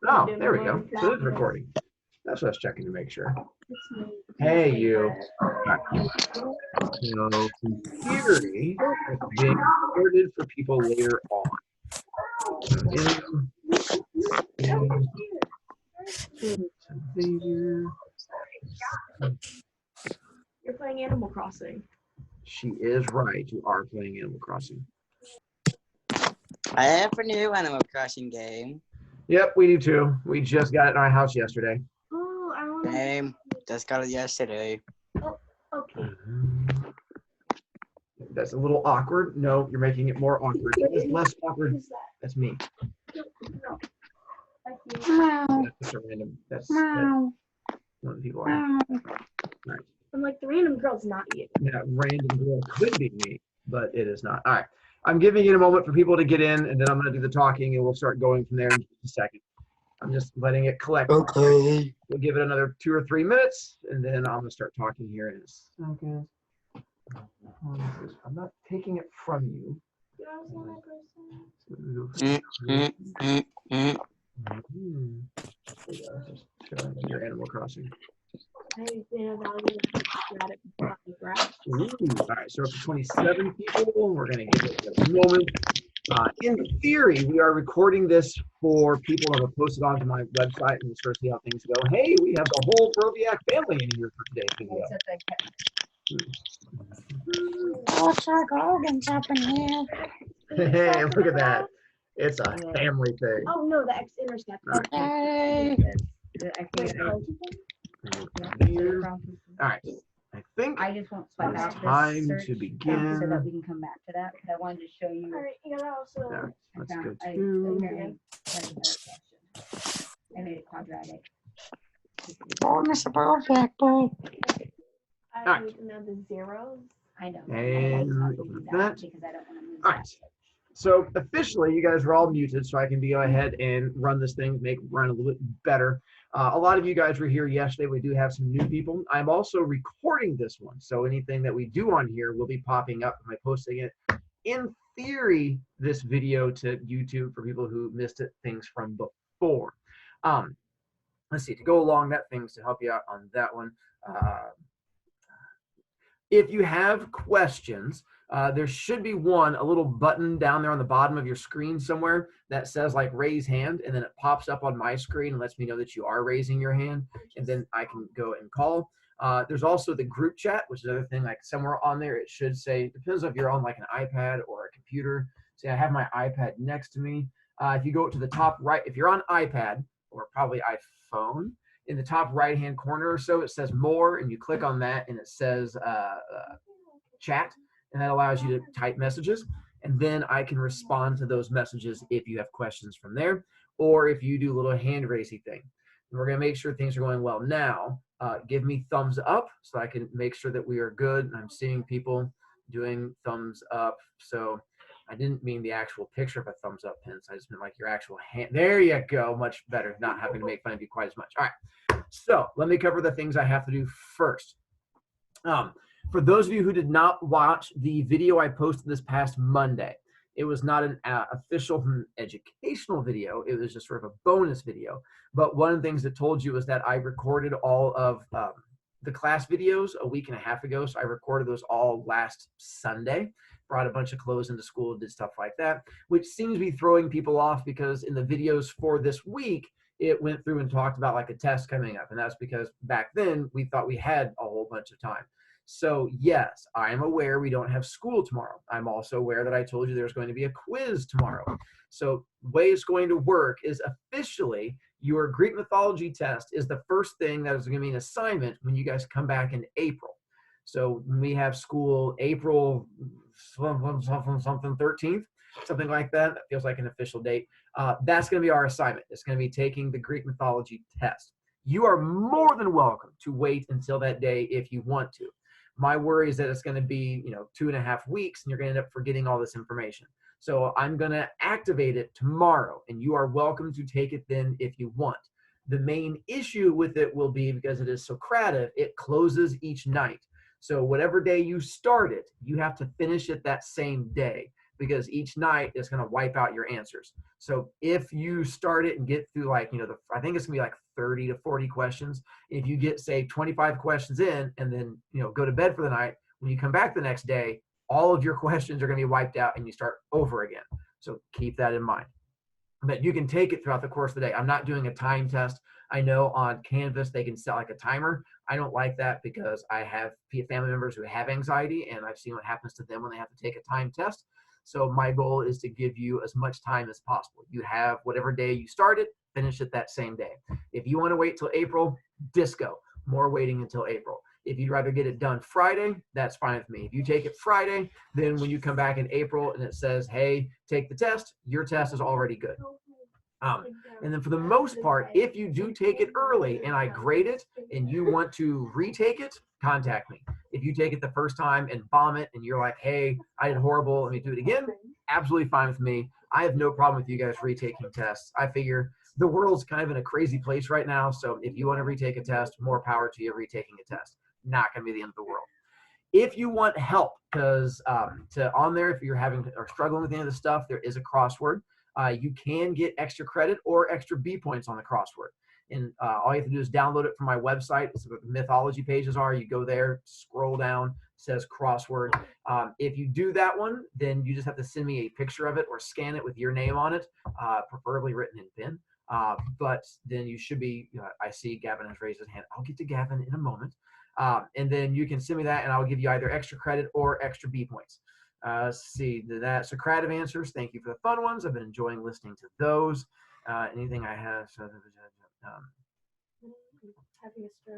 Oh, there we go. So it's recording. That's what I was checking to make sure. Hey, you. Right. So, in theory, it's being recorded for people later on. You're playing Animal Crossing. She is right. You are playing Animal Crossing. I have a new Animal Crossing game. Yep, we do too. We just got it in our house yesterday. Oh, I want to. Same. Just got it yesterday. Oh, okay. That's a little awkward. No, you're making it more awkward. That is less awkward. Who's that? That's me. No. That's a random. That's Meow. one of the people. Meow. Right. I'm like, the random girl's not you. That random girl could be me, but it is not. All right. I'm giving it a moment for people to get in, and then I'm going to do the talking, and we'll start going from there in just a second. I'm just letting it collect. Okay. We'll give it another 2 or 3 minutes, and then I'm going to start talking here in a second. I'm not taking it from you. Just showing your Animal Crossing. Ooh, all right, so up to 27 people. We're going to give it a moment. In theory, we are recording this for people that have posted onto my website, and we'll start to see how things go. Hey, we have the whole BroviCast family in here for today's video. Looks like Logan's up in here. Hey, look at that. It's a family thing. Oh, no, the X-Intercept. Hey. Here. All right. I think I just won't swipe out it's this time search to begin. so that we can come back to that because I wanted to show you. All right, yeah, that also. Yeah, let's I go found- I to. apparently had a better question. I made it quadratic. Bonus BroviCast BONUS. I Alright. need to know the zeros. I know. And I like open that that. because I don't want to lose All that. right. So officially, you guys are all muted, so I can go ahead and run this thing, make it run a little bit better. A lot of you guys were here yesterday. We do have some new people. I'm also recording this one, so anything that we do on here will be popping up. Am I posting it? In theory, this video to YouTube for people who missed it, things from before. Let's see, to go along that, things to help you out on that one. If you have questions, there should be a little button down there on the bottom of your screen somewhere that says like raise hand, and then it pops up on my screen and lets me know that you are raising your hand, and then I can go and call. There's also the group chat, which is another thing, like somewhere on there it should say, depends if you're on like an iPad or a computer. See, I have my iPad next to me. If you go to the top right, if you're on iPad or probably iPhone, in the top right hand corner or so, it says more, and you click on that and it says chat, and that allows you to type messages, and then I can respond to those messages if you have questions from there, or if you do a little hand raising thing. And we're going to make sure things are going well now. Give me thumbs up so I can make sure that we are good. I'm seeing people doing thumbs up, so I didn't mean the actual picture of a thumbs up pin. So I just meant like your actual hand. There you go. Much better. Not having to make fun of you quite as much. All right. So let me cover the things I have to do first. For those of you who did not watch the video I posted this past Monday, it was not an official educational video. It was just sort of a bonus video. But one of the things that told you was that I recorded all of the class videos a week and a half ago. So I recorded those all last Sunday. Brought a bunch of clothes into school, did stuff like that, which seems to be throwing people off because in the videos for this week, it went through and talked about like a test coming up. And that's because back then we thought we had a whole bunch of time. So yes, I'm aware we don't have school tomorrow. I'm also aware that I told you there's going to be a quiz tomorrow. So the way it's going to work is officially your Greek mythology test is the first thing that is going to be an assignment when you guys come back in April. So when we have school April something 13th, something like that. That feels like an official date. That's going to be our assignment. It's going to be taking the Greek mythology test. You are more than welcome to wait until that day if you want to. My worry is that it's going to be, 2.5 weeks and you're going to end up forgetting all this information. So I'm going to activate it tomorrow, and you are welcome to take it then if you want. The main issue with it will be because it is Socratic, it closes each night. So whatever day you start it, you have to finish it that same day. because each night is going to wipe out your answers. So if you start it and get through like, I think it's gonna be like 30 to 40 questions. If you get, say, 25 questions in and then, go to bed for the night, when you come back the next day, all of your questions are going to be wiped out and you start over again. So keep that in mind. But you can take it throughout the course of the day. I'm not doing a time test. I know on Canvas they can set like a timer. I don't like that because I have family members who have anxiety, and I've seen what happens to them when they have to take a time test. So my goal is to give you as much time as possible. You have whatever day you started, finish it that same day. If you want to wait till April, disco, more waiting until April. If you'd rather get it done Friday, that's fine with me. If you take it Friday, then when you come back in April and it says, hey, take the test, your test is already good. And then for the most part, if you do take it early and I grade it and you want to retake it, contact me. If you take it the first time and bomb it and you're like, hey, I did horrible, let me do it again, absolutely fine with me. I have no problem with you guys retaking tests. I figure the world's kind of in a crazy place right now. So if you want to retake a test, more power to you retaking a test. Not going to be the end of the world. If you want help, because on there, if you're having or struggling with any of the stuff, there is a crossword. You can get extra credit or extra B points on the crossword. And all you have to do is download it from my website. It's what the mythology pages are. You go there, scroll down, it says crossword. If you do that one, then you just have to send me a picture of it or scan it with your name on it, preferably written in pen. But then you should be, I see Gavin has raised his hand. I'll get to Gavin in a moment. And then you can send me that and I'll give you either extra credit or extra B points. Let's see that. Socratic answers. Thank you for the fun ones. I've been enjoying listening to those. Anything I have?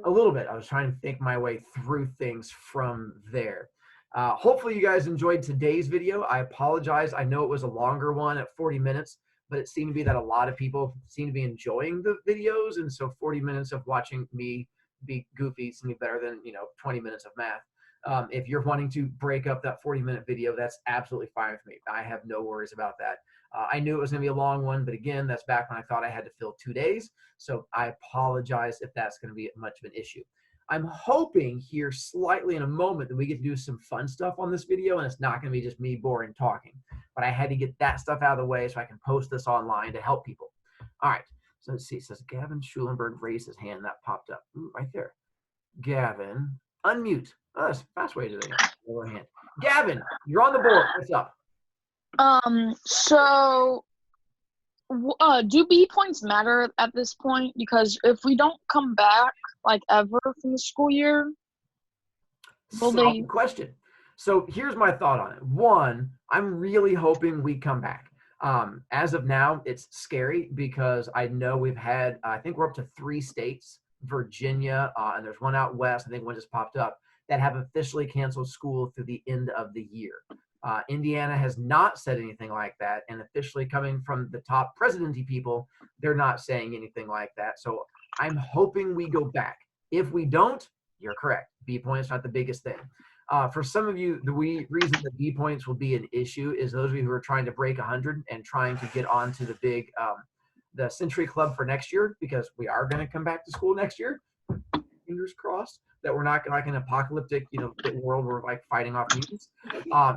A little bit. I was trying to think my way through things from there. Hopefully you guys enjoyed today's video. I apologize. I know it was a longer one at 40 minutes, but it seemed to be that a lot of people seem to be enjoying the videos. And so 40 minutes of watching me be goofy seems to be better than, 20 minutes of math. If you're wanting to break up that 40-minute video, that's absolutely fine with me. I have no worries about that. I knew it was going to be a long one, but again, that's back when I thought I had to fill 2 days. So I apologize if that's going to be much of an issue. I'm hoping here slightly in a moment that we get to do some fun stuff on this video, and it's not going to be just me boring talking. But I had to get that stuff out of the way so I can post this online to help people. All right. So let's see. It says Gavin Schulenberg raised his hand. That popped up. Ooh, right there. Gavin, unmute. Oh, that's a fast way to do it. Gavin, you're on the board. What's up? So, do B points matter at this point? Because if we don't come back, like, ever from the school year, will they? Solid question. So here's my thought on it. One, I'm really hoping we come back. As of now, it's scary because I know we've had, I think we're up to 3 states, Virginia, and there's one out west, I think one just popped up, that have officially canceled school through the end of the year. Indiana has not said anything like that, and officially coming from the top presidency people, they're not saying anything like that. So I'm hoping we go back. If we don't, you're correct. B points not the biggest thing. For some of you, the reason that B points will be an issue is those of you who are trying to break 100 and trying to get onto the big, the Century Club for next year, because we are going to come back to school next year. Fingers crossed that we're not like an apocalyptic, world where we're like fighting off mutants.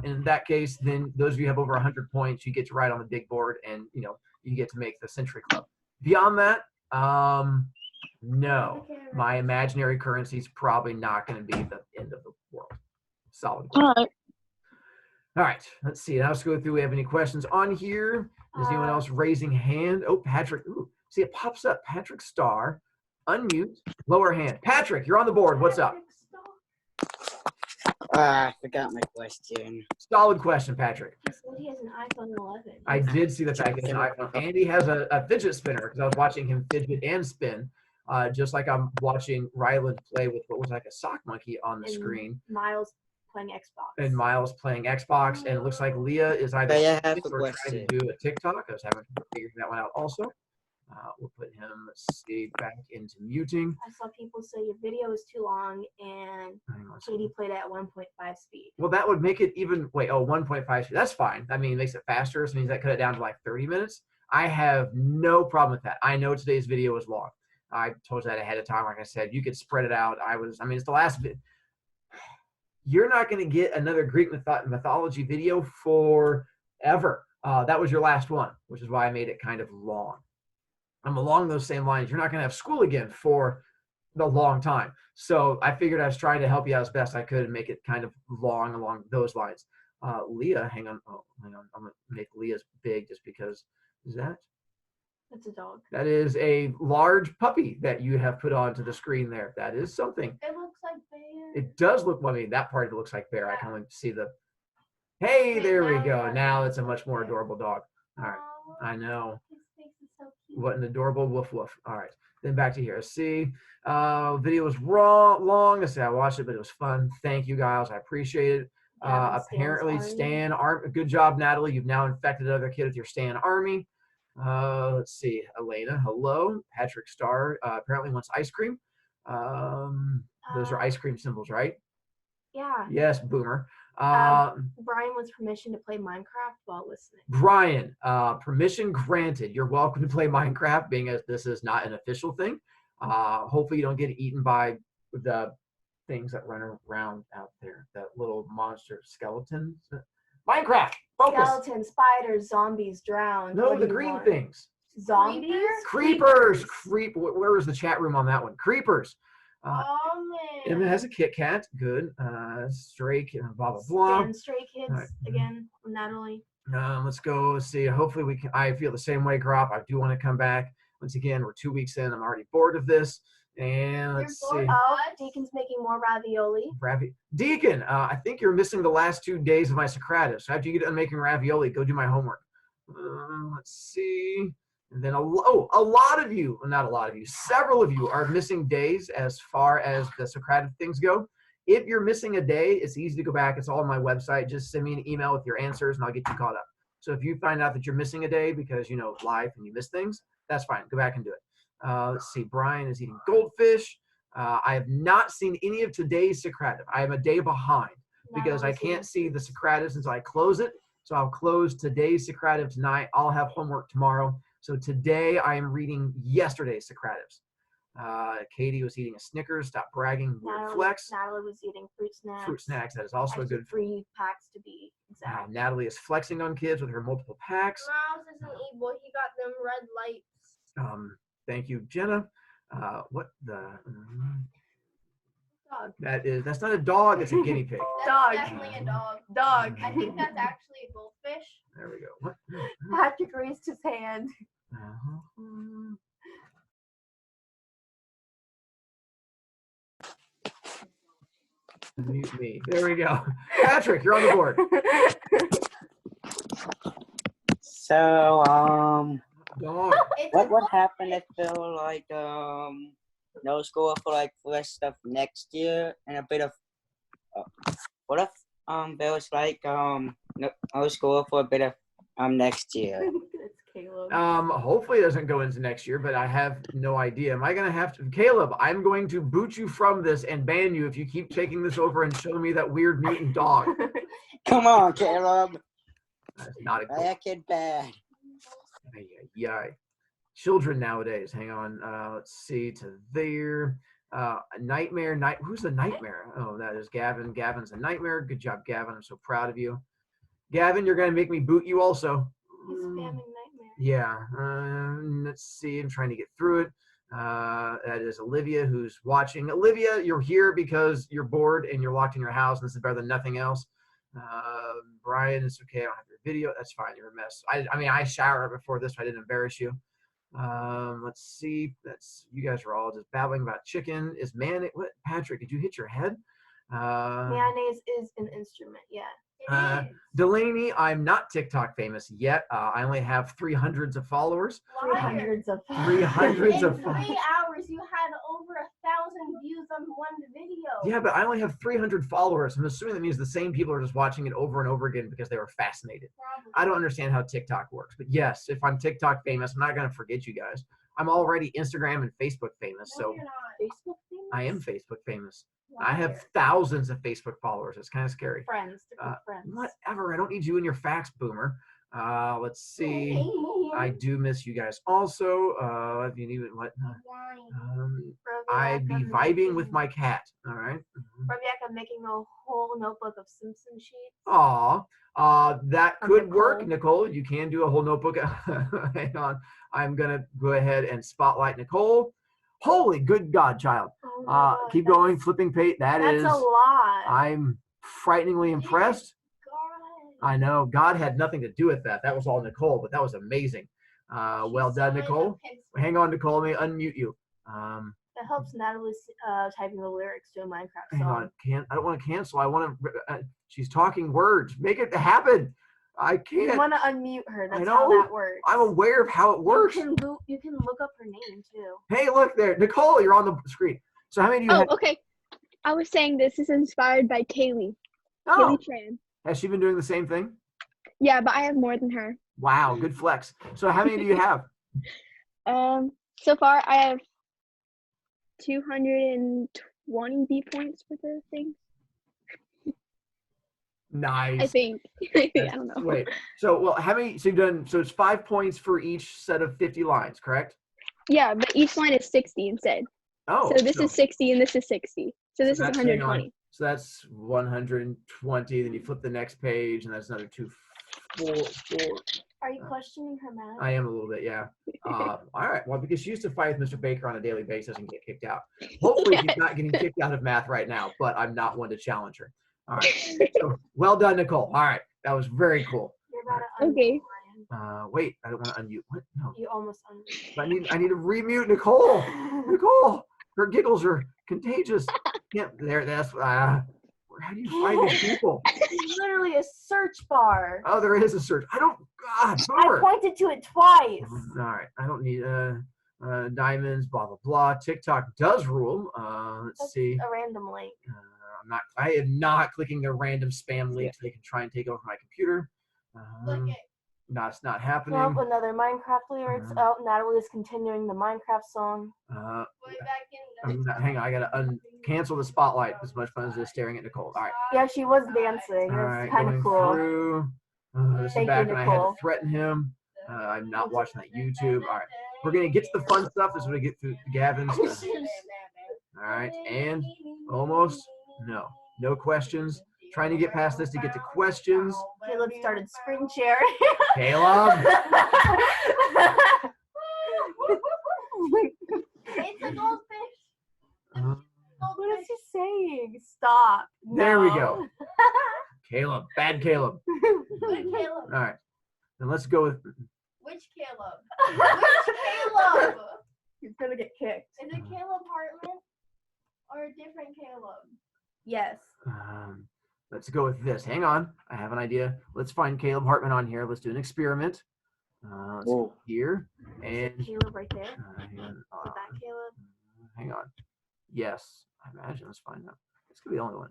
In that case, then those of you who have over 100 points, you get to ride on the big board, and you get to make the Century Club. Beyond that, no, my imaginary currency is probably not going to be the end of the world. Solid. All right. All right. Let's see. Now let's go through. We have any questions on here? Is anyone else raising hand? Oh, Patrick. Ooh, see, it pops up. Patrick Starr. Unmute, lower hand. Patrick, you're on the board. What's up? I forgot my question. Solid question, Patrick. He said he has an iPhone 11. I did see the fact that he has an iPhone. Andy has a fidget spinner because I was watching him fidget and spin, just like I'm watching Ryland play with what was like a sock monkey on the screen. Miles playing Xbox. And Miles playing Xbox, and it looks like Leah is either I have a or trying question. to do a TikTok. I was having to figure that one out also. We'll put him, let's see, back into muting. I saw people say your video is too long and Katie played at 1.5 speed. Well, that would make it even, 1.5 speed. That's fine. I mean, it makes it faster. So it means that cut it down to like 30 minutes. I have no problem with that. I know today's video is long. I told you that ahead of time. Like I said, you could spread it out. It's the last bit. You're not going to get another Greek mythology video for ever. That was your last one, which is why I made it kind of long. Along those same lines, you're not going to have school again for the long time. So I figured I was trying to help you out as best I could and make it kind of long along those lines. Leah, hang on. Oh, hang on. I'm going to make Leah's big just because. Is that? It's a dog. That is a large puppy that you have put onto the screen there. That is something. It looks like bear. It does look, well, I mean, that part of it looks like bear. I can only see the, hey, there we go. Now it's a much more adorable dog. All right. I know. His face is so cute. What an adorable woof woof. All right. Then back to here. Let's see. Video was long. I watched it, but it was fun. Thank you guys. I appreciate it. Apparently, Stan Army. Good job, Natalie. You've now infected another kid with your Stan Army. Let's see. Elena, hello. Patrick Starr apparently wants ice cream. Those are ice cream symbols, right? Yeah. Yes, Boomer. Brian wants permission to play Minecraft while listening. Brian, permission granted. You're welcome to play Minecraft, being as this is not an official thing. Hopefully you don't get eaten by the things that run around out there, that little monster skeletons. Minecraft, focus. Skeletons, spiders, zombies, drowned. No, What the do you green want? things. Zombies? Creepers. Where was the chat room on that one? Creepers. Oh, Emma man. has a Kit Kat. Good. Stray, blah, blah, blah. Stan Stray Kids All right. again, Natalie. Let's go. Let's see. Hopefully we can. I feel the same way, Grop. I do want to come back. Once again, we're 2 weeks in. I'm already bored of this. And let's see. Oh, Deacon's making more ravioli. Deacon, I think you're missing the last 2 days of my Socratus. So after you get done making ravioli, go do my homework. Let's see. And then a lot of you, well, not a lot of you, several of you are missing days as far as the Socratic things go. If you're missing a day, it's easy to go back. It's all on my website. Just send me an email with your answers and I'll get you caught up. So if you find out that you're missing a day because, you know, life and you miss things, that's fine. Go back and do it. Let's see. Brian is eating goldfish. I have not seen any of today's Socratic. I am a day behind because I can't see the Socratic until I close it. So I'll close today's Socratic tonight. I'll have homework tomorrow. So today I am reading yesterday's Socratives. Katie was eating a Snickers. Stop bragging. Weird flex. Natalie was eating fruit snacks. Fruit snacks. That is also a good. 3 packs to be exact. Natalie is flexing on kids with her multiple packs. Mouse isn't evil. He got them red lights. Thank you, Jenna. What the? Dog. That's not a dog. It's a guinea pig. Dog. Definitely a dog. Dog. I think that's actually a goldfish. There we go. What? Patrick raised his hand. Mute me. There we go. Patrick, you're on the board. So, Dog. what happened if there were like no school for like the rest of next year and a bit of what if there was like no school for a bit of next year? It's Caleb. Hopefully it doesn't go into next year, but I have no idea. Am I gonna have to, Caleb? I'm going to boot you from this and ban you if you keep taking this over and showing me that weird mutant dog. Come on, Caleb. That's not a good. That kid bad. Yeah. Children nowadays. Hang on. Let's see to there. Nightmare. Who's the nightmare? Oh, that is Gavin. Gavin's a nightmare. Good job, Gavin. I'm so proud of you. Gavin, you're gonna make me boot you also. He's spamming nightmare. Yeah. Let's see. I'm trying to get through it. That is Olivia who's watching. Olivia, you're here because you're bored and you're locked in your house, and this is better than nothing else. Brian, it's okay. I don't have your video. That's fine. You're a mess. I mean, I showered before this, so I didn't embarrass you. Let's see. That's you guys are all just babbling about chicken. Is mayonnaise? What? Patrick, did you hit your head? Mayonnaise is an instrument. Yeah. Delaney, I'm not TikTok famous yet. I only have 300s of followers. 300s of 300s of In 3 hours, you had over 1,000 views on one video. Yeah, but I only have 300 followers. I'm assuming that means the same people are just watching it over and over again because they were fascinated. Probably. I don't understand how TikTok works. But yes, if I'm TikTok famous, I'm not going to forget you guys. I'm already Instagram and Facebook famous. No, So you're not. Facebook famous? I am Facebook famous. I have thousands of Facebook followers. It's kind of scary. Friends. Different friends. Whatever. I don't need you and your facts, Boomer. Let's see. I do miss you guys also. If you need what? I'd be vibing with my cat. All right. Broviac, I'm making a whole notebook of Simpson sheets. Aw. That could work, Nicole. Nicole. You can do a whole notebook. Hang on. I'm gonna go ahead and spotlight Nicole. Holy good God, child. Oh my God, Keep going, flipping page. That's a lot. I'm frighteningly impressed. God. I know God had nothing to do with that. That was all Nicole, but that was amazing. Well done, Nicole. Hang on, Nicole. Let me unmute you. It helps Natalie's typing the lyrics to a Minecraft song. Hang on. I don't want to cancel. I want to. She's talking words. Make it happen. I can't. You want to unmute her. That's I know. how that works. I'm aware of how it works. You can look up her name too. Hey, look there, Nicole. You're on the screen. So how many do you have? Okay. I was saying this is inspired by Kaylee. Oh, Kaylee Tran. has she been doing the same thing? Yeah, but I have more than her. Wow, good flex. So how many do you have? So far I have 220 B points for the thing. Nice. I think. I don't know. Wait. So well, how many? So you've done. So it's 5 points for each set of 50 lines, correct? Yeah, but each line is 60 instead. Oh. So this is 60 and this is 60. So this is that's- hang on. 120. So that's 120. Then you flip the next page, and that's another 2, 4. Are you questioning her math? I am a little bit, yeah. All right. Well, because she used to fight with Mr. Baker on a daily basis and get kicked out. Hopefully, she's not getting kicked out of math right now, but I'm not one to challenge her. All right. So, well done, Nicole. All right. That was very cool. You're about to unmute Okay. Ryan. Wait. I don't want to unmute. What? No. You almost unmuted. I need to remute Nicole. Nicole. Her giggles are contagious. Can't. There. That's. How do you find these people? It's literally a search bar. Oh, there is a search. I don't. God. I Boomer. pointed to it twice. All right. I don't need diamonds. Blah blah blah. TikTok does rule. Let's That's see. a random link. I am not clicking the random spam links. They can try and take over my computer. No, it's not happening. Nope, another Minecraft lyrics. Oh, Natalie is continuing the Minecraft song. Hang on, I gotta cancel the spotlight. As much fun as it is staring at Nicole. All right. Yeah, she was dancing. All It right, was kind going of cool. through. This Thank is back you, when I had to Nicole. threaten him. I'm not watching that YouTube. All right. We're gonna get to the fun stuff. This is when we get through Gavin's. All right, and almost no questions. Trying to get past this to get to questions. Caleb started screen sharing. Caleb. It's a goldfish. Uh, What is he saying? Stop. There we No. go. Caleb. Bad Caleb. Good Caleb. All right. Then let's go with. Which Caleb? Which Caleb? He's gonna get kicked. Is it Caleb Hartman or a different Caleb? Yes. Let's go with this. Hang on. I have an idea. Let's find Caleb Hartman on here. Let's do an experiment. Let's go here. And Caleb right there. hang on. Is it that Caleb? Hang on. Yes. I imagine. Let's find out. This could be the only one.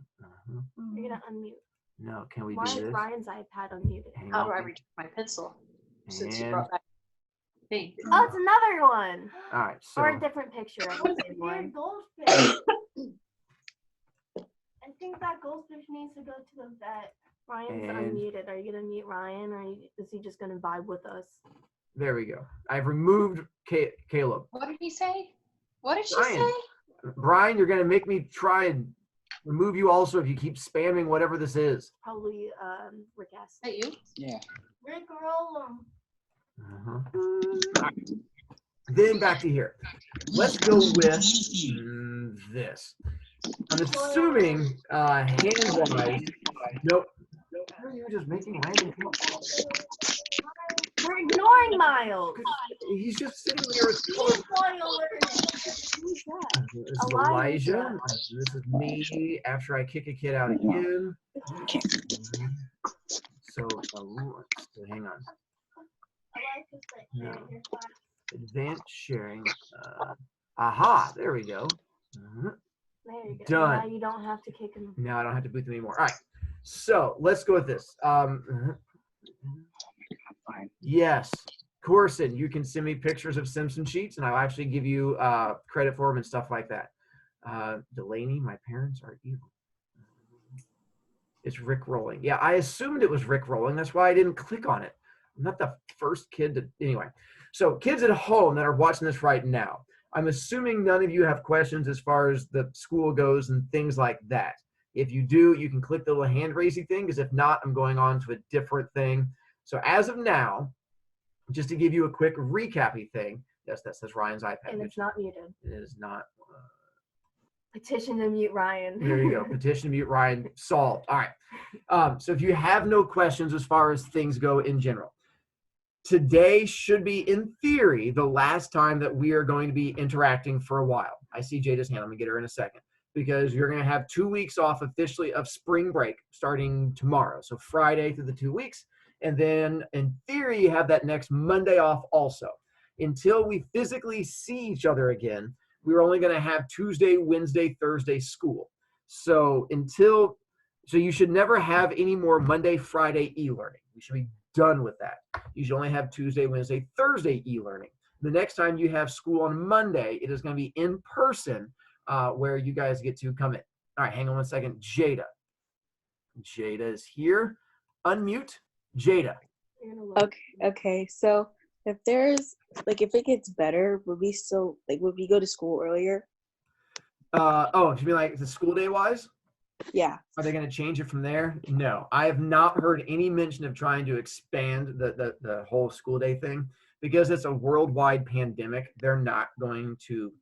You're gonna unmute. No. Can we Why do is this? Ryan's iPad unmuted? Hang How on. do I return my pencil? Since you And- brought back pink. Oh, it's another one. All right. So. Or a different picture of What the is same a weird one. goldfish? I think that goldfish needs to go to the vet. Ryan's And- unmuted. Are you gonna mute Ryan, or is he just gonna vibe with us? There we go. I've removed Caleb. What did he say? What did she Brian. say? Brian, you're gonna make me try and remove you also if you keep spamming whatever this is. Probably Rick Astley. Is that you? Yeah. Rick roll him. Alright. Then back to here. Let's go with this. I'm assuming hand-wise. Nope. Are you just making random people? We're ignoring Miles. He's just sitting there with He's going over Who's that? This is Elijah. This is me after I kick a kid out again. So hang on. I like this thing. No. Advanced sharing. Aha, there we go. There you go. Done. Now you don't have to kick him. No, I don't have to boot them anymore. All right. So let's go with this. Yes. Corson, you can send me pictures of Simpson sheets and I'll actually give you credit for them and stuff like that. Delaney, my parents are evil. It's Rick rolling. Yeah, I assumed it was Rick rolling. That's why I didn't click on it. not the first kid to, anyway. So kids at home that are watching this right now, I'm assuming none of you have questions as far as the school goes and things like that. If you do, you can click the little hand raising thing, because if not, I'm going on to a different thing. So as of now, just to give you a quick recappy thing, yes, that says Ryan's iPad. And it's not muted. It is not. Petition to mute Ryan. There you go. Petition to mute Ryan solved. All right. So if you have no questions as far as things go in general, today should be, in theory, the last time that we are going to be interacting for a while. I see Jada's hand. I'm going to get her in a second, because you're going to have 2 weeks off officially of spring break starting tomorrow. So Friday through the 2 weeks. And then in theory, you have that next Monday off also. Until we physically see each other again, we're only going to have Tuesday, Wednesday, Thursday school. So you should never have any more Monday, Friday e-learning. You should be done with that. You should only have Tuesday, Wednesday, Thursday e-learning. The next time you have school on Monday, it is going to be in person, where you guys get to come in. All right, hang on one second. Jada. Jada is here. Unmute. Jada. Okay. So if it gets better, would we go to school earlier? Oh, do you mean like the school day wise? Yeah. Are they going to change it from there? No, I have not heard any mention of trying to expand the whole school day thing, because it's a worldwide pandemic. They're not going to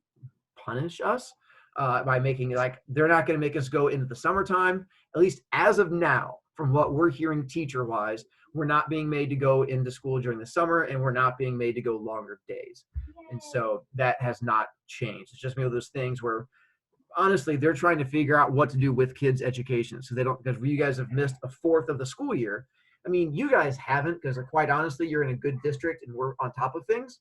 punish us by making they're not going to make us go into the summertime. At least as of now, from what we're hearing teacher wise, we're not being made to go into school during the summer, and we're not being made to go longer days. And so that has not changed. It's just one of those things where, honestly, they're trying to figure out what to do with kids' education. So because you guys have missed a fourth of the school year. I mean, you guys haven't, because quite honestly, you're in a good district and we're on top of things.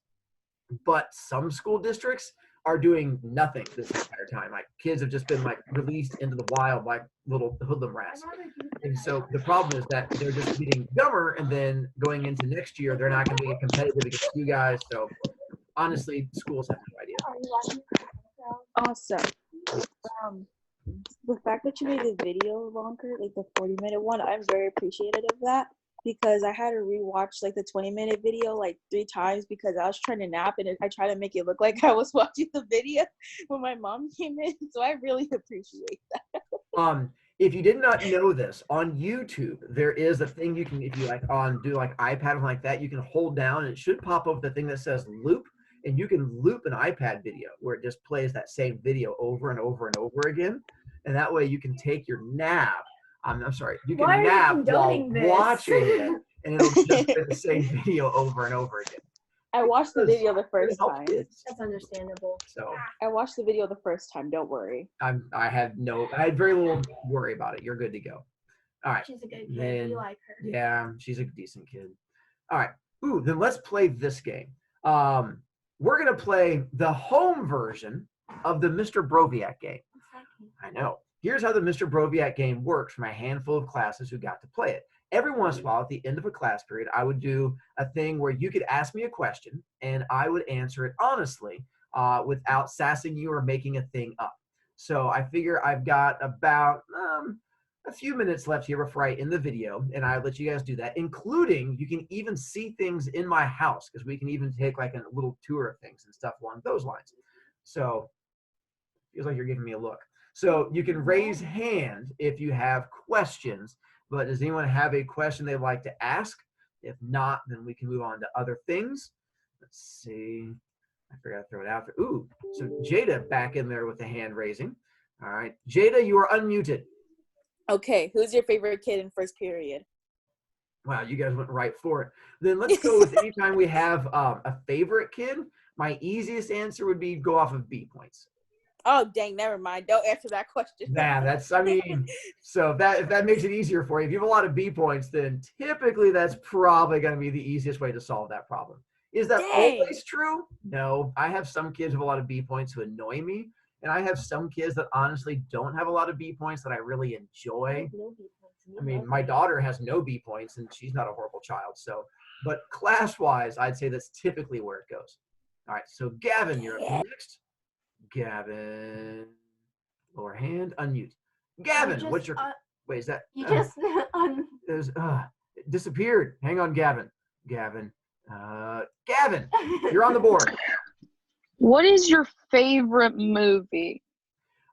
But some school districts are doing nothing this entire time. Like, kids have just been released into the wild like little hoodlum rats. And so the problem is that they're just getting dumber, and then going into next year, they're not going to be competitive against you guys. So honestly, schools have no idea. Awesome. The fact that you made the video longer, like the 40-minute one, I'm very appreciative of that, because I had to rewatch the 20-minute video 3 times, because I was trying to nap and I tried to make it look like I was watching the video when my mom came in. So I really appreciate that. If you did not know this, on YouTube there is a thing you can, if you do iPad or like that, you can hold down and it should pop up the thing that says loop, and you can loop an iPad video where it just plays that same video over and over and over again, and that way you can take your nap. I'm sorry, you can nap while watching it, and it'll just play the same video over and over again. I watched the video the first time. That's understandable. So I watched the video the first time. Don't worry. I had very little worry about it. You're good to go. All right. She's a good kid. You like her. Yeah, she's a decent kid. All right. Ooh, then let's play this game. We're gonna play the home version of the Mr. Broviac game. I know. Here's how the Mr. Broviac game works from a handful of classes who got to play it. Every once in a while, at the end of a class period, I would do a thing where you could ask me a question and I would answer it honestly, without sassing you or making a thing up. So I figure I've got about a few minutes left here before I end the video, and I let you guys do that, including you can even see things in my house, because we can even take a little tour of things and stuff along those lines. So feels like you're giving me a look. So you can raise hand if you have questions, but does anyone have a question they'd like to ask? If not, then we can move on to other things. Let's see. I forgot to throw it out there. Ooh, so Jada back in there with the hand raising. All right, Jada, you are unmuted. Okay, who's your favorite kid in first period? Wow, you guys went right for it. Then let's go with anytime we have a favorite kid. My easiest answer would be go off of B points. Oh, dang, never mind. Don't answer that question. Nah, so if that makes it easier for you, if you have a lot of B points, then typically that's probably going to be the easiest way to solve that problem. Is that always true? No, I have some kids with a lot of B points who annoy me, and I have some kids that honestly don't have a lot of B points that I really enjoy. I mean, my daughter has no B points, and she's not a horrible child. So, but class-wise, I'd say that's typically where it goes. All right, so Gavin, you're up next. Gavin, lower hand, unmute. Gavin, just, what's your wait? Is that you just it disappeared? Hang on, Gavin. Gavin. Gavin, you're on the board. What is your favorite movie?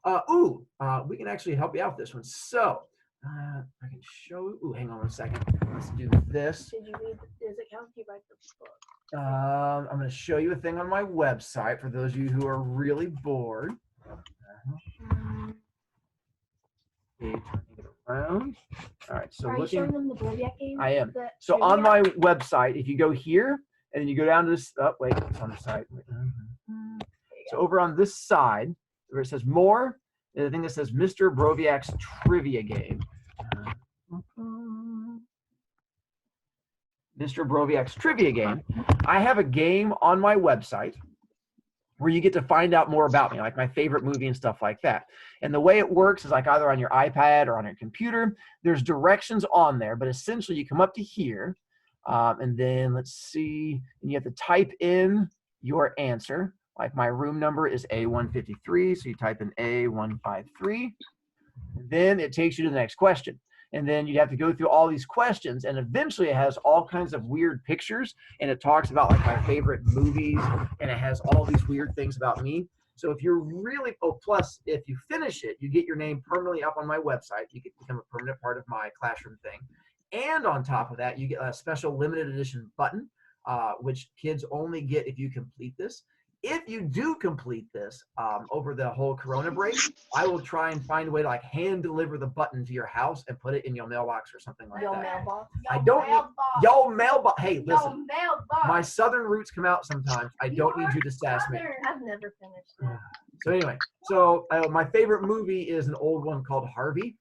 We can actually help you out with this one. So, I can show you. Ooh, hang on one second. Let's do this. Did you read? Does it count if you write the book? I'm going to show you a thing on my website for those of you who are really bored. Okay, turning it around. All right, so are you showing them the BroviCast game? I am. So on my website, if you go here and then you go down to this, oh wait, it's on the side. So over on this side, where it says more, there's a thing that says Mr. BroviCast Trivia Game. Mr. BroviCast Trivia Game. I have a game on my website where you get to find out more about me, like my favorite movie and stuff like that. And the way it works is like either on your iPad or on your computer, there's directions on there, but essentially you come up to here, and then let's see, and you have to type in your answer. Like my room number is A153, so you type in A153. Then it takes you to the next question. And then you have to go through all these questions, and eventually it has all kinds of weird pictures, and it talks about like my favorite movies, and it has all these weird things about me. So if you're really, plus if you finish it, you get your name permanently up on my website. You can become a permanent part of my classroom thing. And on top of that, you get a special limited edition button, which kids only get if you complete this. If you do complete this over the whole Corona break, I will try and find a way to like hand deliver the button to your house and put it in your mailbox or something like that. Mailbox. I don't need yo mailbox. Hey, listen, Mailbox. my southern roots come out sometimes. I don't need you to sass me. I've never finished it. So anyway, so my favorite movie is an old one called Harvey.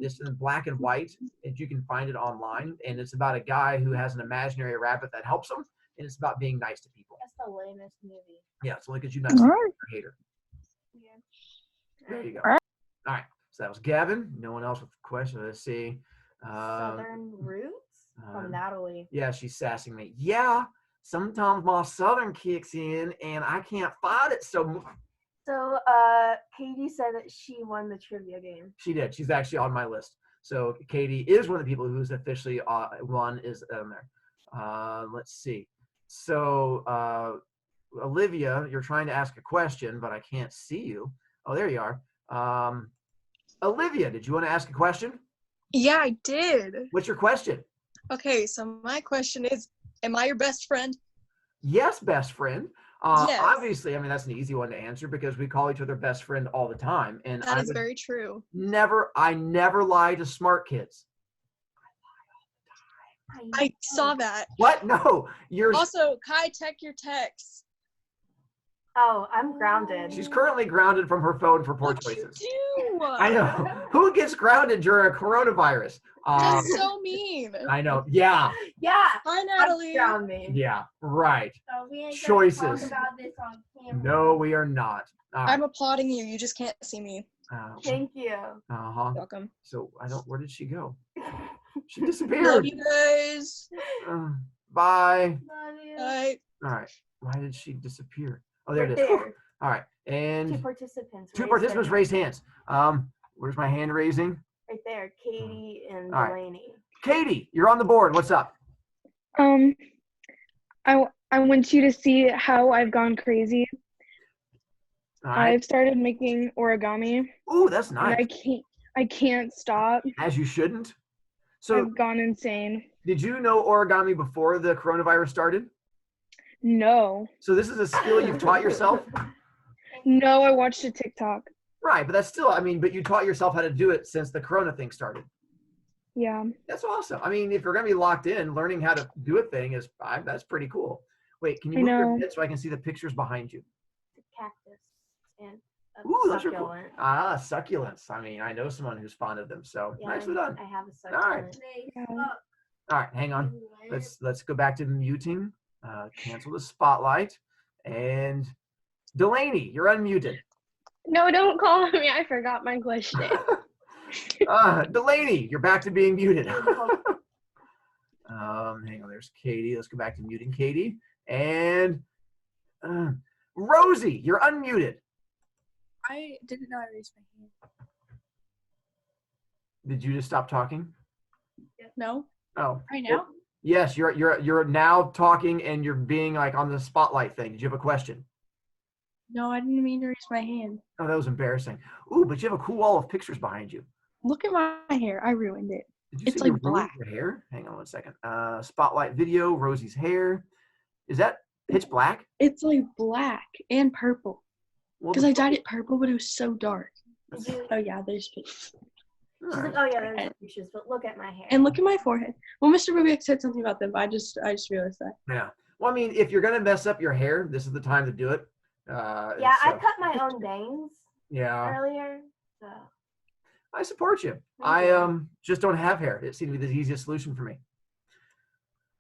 It's in black and white, and you can find it online. And it's about a guy who has an imaginary rabbit that helps him, and it's about being nice to people. That's the lamest movie. Yeah, it's only because you're not a hater. Yeah. There you go. All right, so that was Gavin. No one else with questions. Let's see. Southern Roots from Natalie. Yeah, she's sassing me. Yeah, sometimes my Southern kicks in, and I can't fight it so much. So, Katie said that she won the trivia game. She did. She's actually on my list. So Katie is one of the people who's officially won, is on there. Let's see. So Olivia, you're trying to ask a question, but I can't see you. Oh, there you are. Olivia, did you want to ask a question? Yeah, I did. What's your question? Okay, so my question is, am I your best friend? Yes, best friend. Yes. Obviously, I mean, that's an easy one to answer because we call each other best friend all the time. And That is very true. I never lie to smart kids. I saw that. What? No, you're. Also, Kai, check your texts. Oh, I'm grounded. She's currently grounded from her phone for poor choices. You do. I know. Who gets grounded during a coronavirus? That's so mean. I know. Yeah. Yeah. Hi, Natalie. Ground me. Yeah. Right. So we ain't Choices. Talk about this on camera. No, we are not. I'm applauding you. You just can't see me. Thank you. Uh-huh. Welcome. So where did she go? She Love disappeared. you guys. Bye. Love you. Bye. All right. Why did she disappear? Oh, there Right it is. there. All right. And Two participants. two raised participants their raised hands. Where's my hand raising? Right there, Katie and All right. Delaney. Katie, you're on the board. What's up? I want you to see how I've gone crazy. All right. I've started making origami. Ooh, that's And nice. I can't stop. As you shouldn't. So I've gone insane. did you know origami before the coronavirus started? No. So this is a skill you've taught yourself? No, I watched a TikTok. Right, but that's still, I mean, but you taught yourself how to do it since the corona thing started. Yeah. That's awesome. I mean, if you're going to be locked in, learning how to do a thing that's pretty cool. Wait, can you move your head so I can see the pictures behind you? The cactus and a Ooh, those are cool. succulent. Succulents. I mean, I know someone who's fond of them, so Yeah, nicely done. I have a All succulent. right. All right, hang on. Let's go back to muting. Cancel the spotlight. And Delaney, you're unmuted. No, don't call me. I forgot my question. Delaney, you're back to being muted. Hang on, there's Katie. Let's go back to muting Katie. And Rosie, you're unmuted. I didn't know I raised my hand. Did you just stop talking? No. Oh. Right now? Yes, you're now talking and you're being like on the spotlight thing. Did you have a question? No, I didn't mean to raise my hand. Oh, that was embarrassing. Ooh, but you have a cool wall of pictures behind you. Look at my hair. I ruined it. Did you It's say like you ruined black. your hair? Hang on one second. Spotlight video, Rosie's hair. Is that pitch black? It's like black and purple. Well, Because I dyed it purple, but it was so dark. Did you, Oh yeah, there's pictures. she's like, oh yeah, there's pictures, but look at my hair. And look at my forehead. Well, Mr. Rubik said something about them, but I just realized that. Yeah. Well, I mean, if you're gonna mess up your hair, this is the time to do it. Yeah, I cut my own bangs earlier, so. I support you. Thank you. Just don't have hair. It seemed to be the easiest solution for me.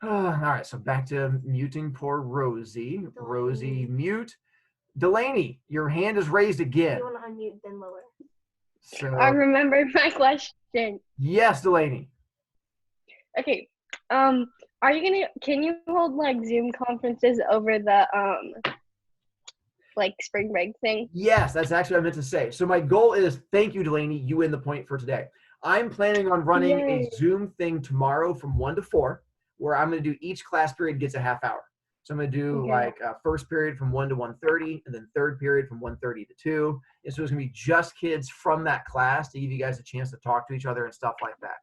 All right, so back to muting poor Rosie. Rosie, mute. Delaney, your hand is raised again. You want to unmute, then lower. So, I remembered my question. yes, Delaney. Okay. Can you hold like Zoom conferences over the like spring break thing? Yes, that's actually what I meant to say. So my goal is, thank you, Delaney, you win the point for today. I'm planning on running Yay. a Zoom thing tomorrow from 1 to 4, where I'm going to do each class period gets a half hour. So I'm going to do like first period from 1 to 1:30, and then third period from 1:30 to 2. And so it's going to be just kids from that class to give you guys a chance to talk to each other and stuff like that.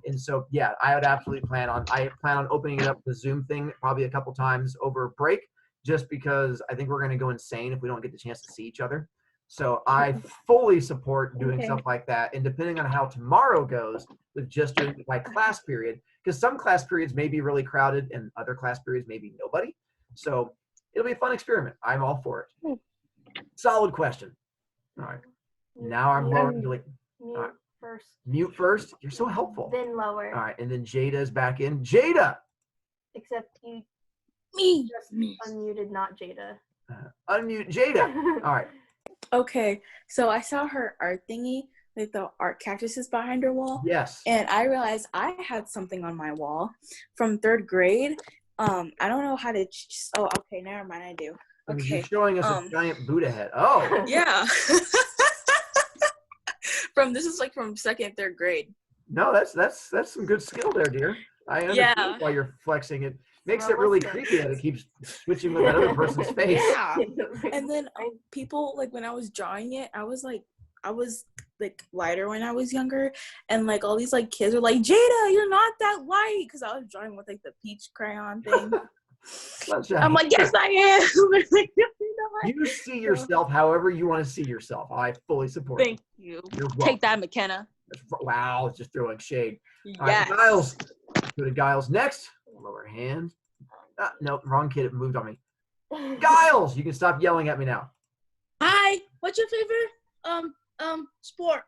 And so, yeah, I plan on opening it up the Zoom thing probably a couple times over break, just because I think we're going to go insane if we don't get the chance to see each other. So I fully support doing stuff like that. And depending on how tomorrow goes with just doing my class period, because some class periods may be really crowded and other class periods may be nobody. So it'll be a fun experiment. I'm all for it. Solid question. All right. Now I'm lowering. Mute first. Mute first. You're so helpful. Then lower. All right. And then Jada's back in. Jada. Except you just unmuted, not Jada. Unmute Jada. All right. Okay, so I saw her art thingy, like the art cactuses behind her wall. Yes. And I realized I had something on my wall from 3rd grade. I don't know how to. Oh, okay, never mind. I do. Okay. You're showing us a giant Buddha head. Oh. Yeah. This is like from 2nd, 3rd grade. No, that's some good skill there, dear. I understand why you're flexing it. Makes it really creepy that it keeps switching with that other person's face. Yeah. And then people, like, when I was drawing it, I was lighter when I was younger, and like all these like kids were like, Jada, you're not that light, because I was drawing with like the peach crayon thing. I'm like, yes, I am. You see yourself however you want to see yourself. I fully support Thank you. You're welcome. Take that, McKenna. Wow, just throwing shade. Yes. All right, Giles. Go to Giles next. Lower hand. No, wrong kid. It moved on me. Giles, you can stop yelling at me now. Hi. What's your favorite sport?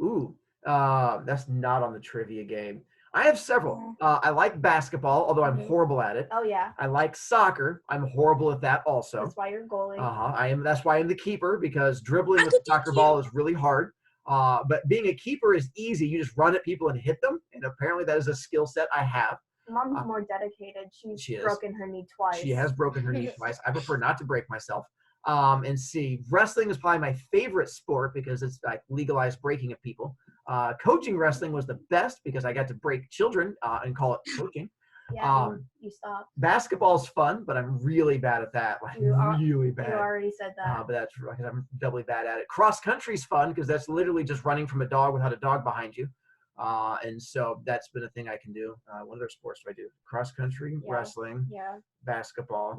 Ooh, that's not on the trivia game. I have several. I like basketball, although I'm horrible at it. Oh yeah. I like soccer. I'm horrible at that also. That's why you're goalie. That's why I'm the keeper, because dribbling with a soccer ball is really hard. But being a keeper is easy. You just run at people and hit them, and apparently that is a skill set I have. Mom's more dedicated. She's broken her knee twice. She has broken her knee twice. I prefer not to break myself. And see, wrestling is probably my favorite sport because it's like legalized breaking of people. Coaching wrestling was the best because I got to break children and call it coaching. Yeah, you stopped. Basketball's fun, but I'm really bad at that. Like, really bad. You already said that. But that's because I'm doubly bad at it. Cross country's fun because that's literally just running from a dog without a dog behind you. And so that's been a thing I can do. What other sports do I do? Cross country, wrestling, basketball,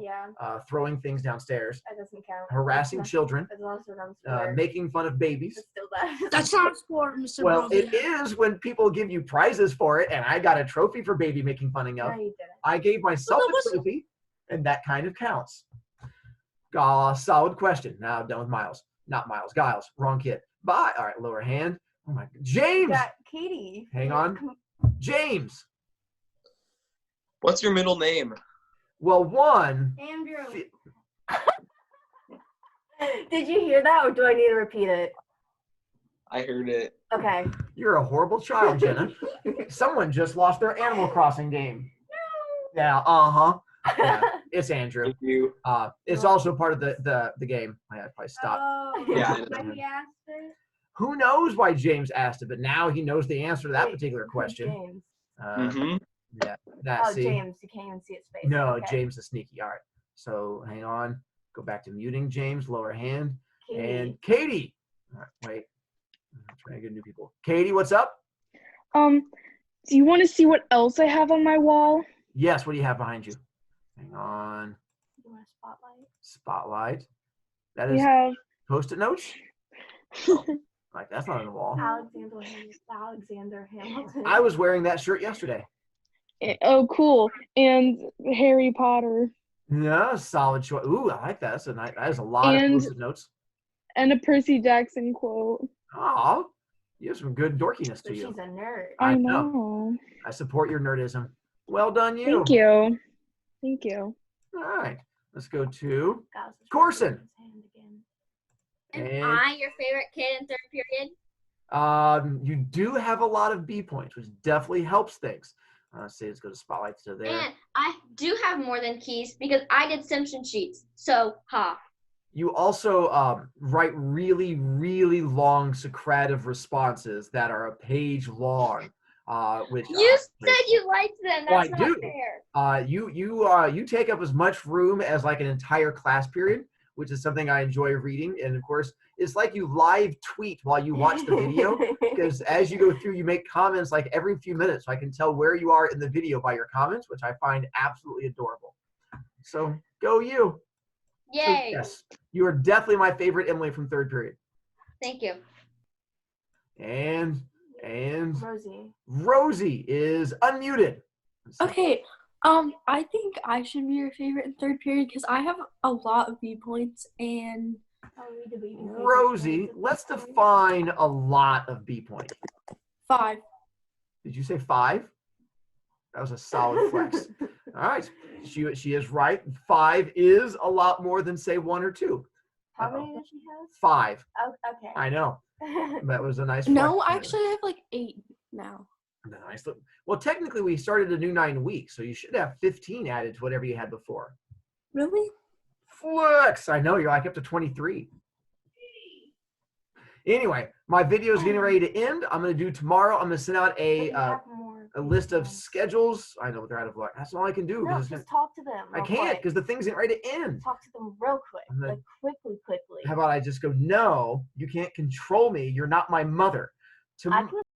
throwing things downstairs. That doesn't count. Harassing children, making fun of babies. It's still bad. That's not a sport, Mr. Well, it is when people give you prizes for it, and I got a trophy for baby making fun of. No, you didn't. I gave myself a trophy, and that kind of counts. Solid question. Now done with Miles. Not Miles. Giles. Wrong kid. Bye. All right, lower hand. Oh my God. James. Got Katie. Hang on. James. What's your middle name? Well, one. Andrew. Did you hear that, or do I need to repeat it? I heard it. Okay. You're a horrible child, Jenna. Someone just lost their Animal Crossing game. Yeah, yeah, it's Andrew. Thank you. It's also part of the game. I probably stopped. Oh, Yeah. He asked it? Who knows why James asked it, but now he knows the answer to that particular question. James. Yeah, that Oh, see. James, you can't even see his face. No, Okay. James is sneaky. All right. So hang on. Go back to muting James, lower hand. And Katie. All right, wait. I'm trying to get new people. Katie, what's up? Do you want to see what else I have on my wall? Yes, what do you have behind you? Hang on. You want a spotlight? Spotlight. That We is have Post-it notes? Oh, like that's not on the wall. Alexander Hamilton. I was wearing that shirt yesterday. Oh, cool. And Harry Potter. Yeah, solid choice. Ooh, I like that. That is a lot of And Post-it notes. and a Percy Jackson quote. Oh, you have some good dorkiness to But you. she's a nerd. I know. I support your nerdism. Well done, you. Thank you. Thank you. All right, let's go to Guys, Corson. Am And I your favorite kid in third period? you do have a lot of B points, which definitely helps things. Let's see, let's go to spotlight. So there. And I do have more than keys because I did Simpson sheets. So, ha. You also write really, really long Socrative responses that are a page long. Which you said you liked them. That's I not do. fair. You take up as much room as like an entire class period, which is something I enjoy reading. And of course, it's like you live tweet while you watch the video, because as you go through, you make comments like every few minutes. So I can tell where you are in the video by your comments, which I find absolutely adorable. So go you. Yay. So, yes, you are definitely my favorite Emily from third period. Thank you. And Rosie is unmuted. Okay. I think I should be your favorite in third period because I have a lot of B points and Rosie, let's define a lot of B points. 5. Did you say 5? That was a solid flex. All right, she is right. 5 is a lot more than say 1 or 2. How many does she have? 5. Oh, okay. I know. That was a nice. No, flex. actually, I have like 8 now. Nice. Well, technically, we started a new 9 weeks, so you should have 15 added to whatever you had before. Really? Flex. I know, you're like up to 23. Anyway, my video is getting ready to end. I'm going to do tomorrow. I'm going to send out a list of schedules. I know they're out of luck. That's all I can do. No, just talk to them. I can't because the thing's getting ready to end. Talk to them real quick. Like quickly. How about I just go, no, you can't control me. You're not my mother. I can